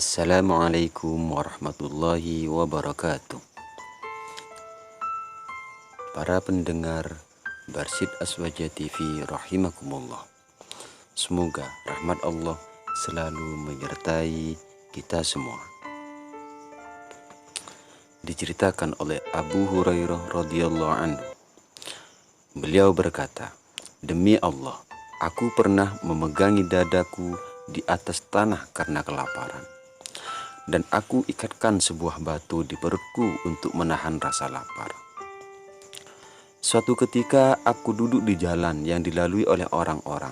Assalamualaikum warahmatullahi wabarakatuh. Para pendengar Barsid Aswaja TV rahimakumullah. Semoga rahmat Allah selalu menyertai kita semua. Diceritakan oleh Abu Hurairah radhiyallahu anhu. Beliau berkata, "Demi Allah, aku pernah memegangi dadaku di atas tanah karena kelaparan. Dan aku ikatkan sebuah batu di perutku untuk menahan rasa lapar. Suatu ketika aku duduk di jalan yang dilalui oleh orang-orang.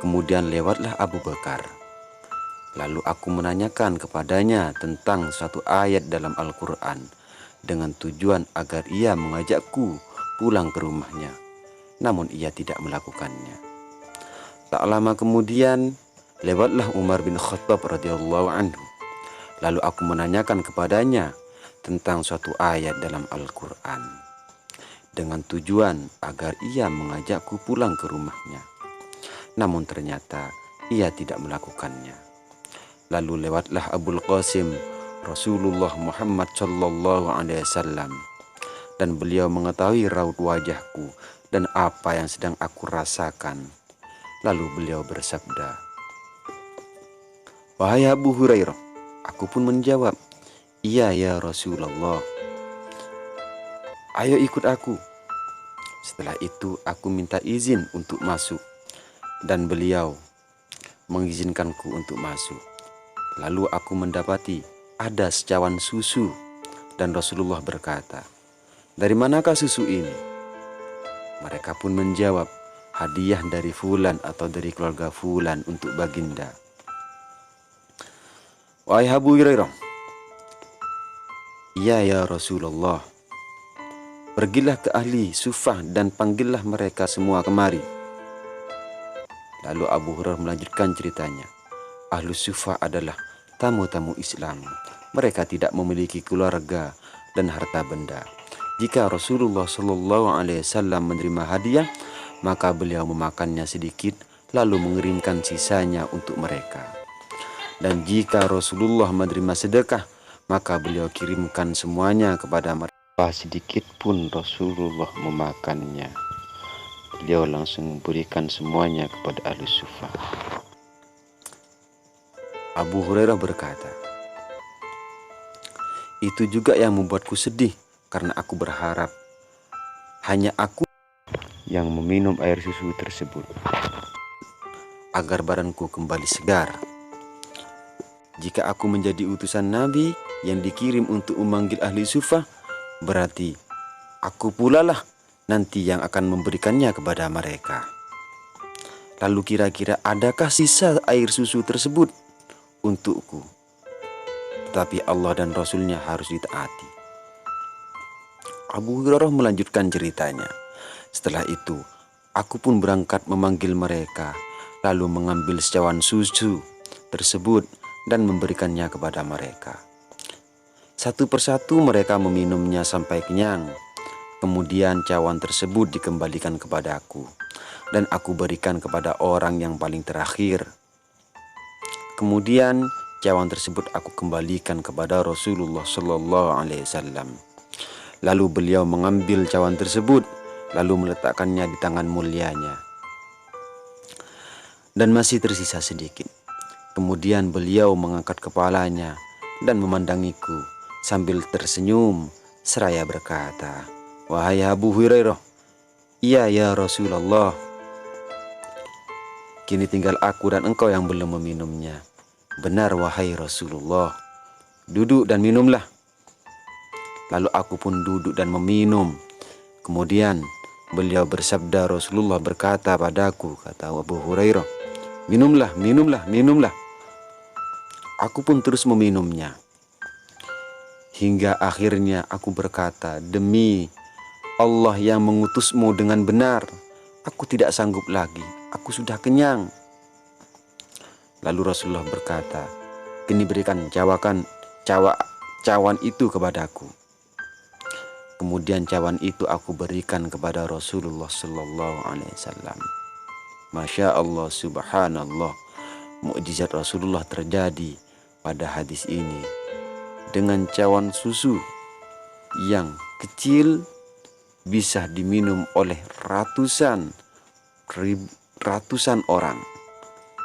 Kemudian lewatlah Abu Bakar. Lalu aku menanyakan kepadanya tentang suatu ayat dalam Al-Quran dengan tujuan agar ia mengajakku pulang ke rumahnya. Namun ia tidak melakukannya. Tak lama kemudian lewatlah Umar bin Khattab radhiyallahu anhu. Lalu aku menanyakan kepadanya tentang suatu ayat dalam Al-Quran dengan tujuan agar ia mengajakku pulang ke rumahnya. Namun ternyata ia tidak melakukannya. Lalu lewatlah Abul Qasim Rasulullah Muhammad sallallahu alaihi wasallam, dan beliau mengetahui raut wajahku dan apa yang sedang aku rasakan. Lalu beliau bersabda, "Wahai Abu Hurairah." Aku pun menjawab, "Iya ya Rasulullah, ayo ikut aku." Setelah itu aku minta izin untuk masuk, dan beliau mengizinkanku untuk masuk. Lalu aku mendapati ada secawan susu, dan Rasulullah berkata, "Dari manakah susu ini?" Mereka pun menjawab, "Hadiah dari fulan atau dari keluarga fulan untuk baginda." "Wahai Abu Hurairah." "Iya ya Rasulullah." "Pergilah ke ahli sufah dan panggillah mereka semua kemari." Lalu Abu Hurairah melanjutkan ceritanya. Ahlu sufah adalah tamu-tamu Islam. Mereka tidak memiliki keluarga dan harta benda. Jika Rasulullah Shallallahu Alaihi Wasallam menerima hadiah, maka beliau memakannya sedikit lalu mengirimkan sisanya untuk mereka. Dan jika Rasulullah menerima sedekah, maka beliau kirimkan semuanya kepada mereka. Sedikit pun Rasulullah memakannya. Beliau langsung berikan semuanya kepada ahli sufah. Abu Hurairah berkata, "Itu juga yang membuatku sedih karena aku berharap hanya aku yang meminum air susu tersebut agar badanku kembali segar. Jika aku menjadi utusan Nabi yang dikirim untuk memanggil ahli sufah, berarti aku pula lah nanti yang akan memberikannya kepada mereka. Lalu kira-kira adakah sisa air susu tersebut untukku? Tetapi Allah dan Rasulnya harus ditaati." Abu Hurairah melanjutkan ceritanya. "Setelah itu, aku pun berangkat memanggil mereka, lalu mengambil secawan susu tersebut dan memberikannya kepada mereka. Satu persatu mereka meminumnya sampai kenyang. Kemudian cawan tersebut dikembalikan kepadaku, dan aku berikan kepada orang yang paling terakhir. Kemudian cawan tersebut aku kembalikan kepada Rasulullah Sallallahu Alaihi Wasallam. Lalu beliau mengambil cawan tersebut, lalu meletakkannya di tangan mulianya, dan masih tersisa sedikit. Kemudian beliau mengangkat kepalanya dan memandangiku sambil tersenyum seraya berkata, 'Wahai Abu Hurairah, iya ya Rasulullah, kini tinggal aku dan engkau yang belum meminumnya.' 'Benar wahai Rasulullah, duduk dan minumlah.' Lalu aku pun duduk dan meminum. Kemudian beliau bersabda, Rasulullah berkata padaku," kata Abu Hurairah, "Minumlah, minumlah, minumlah." Aku pun terus meminumnya. Hingga akhirnya aku berkata, "Demi Allah yang mengutusmu dengan benar, aku tidak sanggup lagi, aku sudah kenyang." Lalu Rasulullah berkata, "Kini berikan cawan itu kepadaku." Kemudian cawan itu aku berikan kepada Rasulullah Sallallahu Alaihi Wasallam. Masya Allah, subhanallah, mukjizat Rasulullah terjadi pada hadis ini dengan cawan susu yang kecil bisa diminum oleh ratusan orang.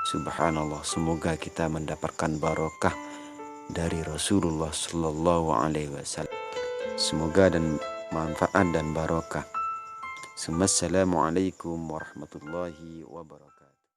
Subhanallah, semoga kita mendapatkan barokah dari Rasulullah Sallallahu Alaihi Wasallam. Semoga dan manfaat dan barokah. Assalamualaikum warahmatullahi wabarakatuh.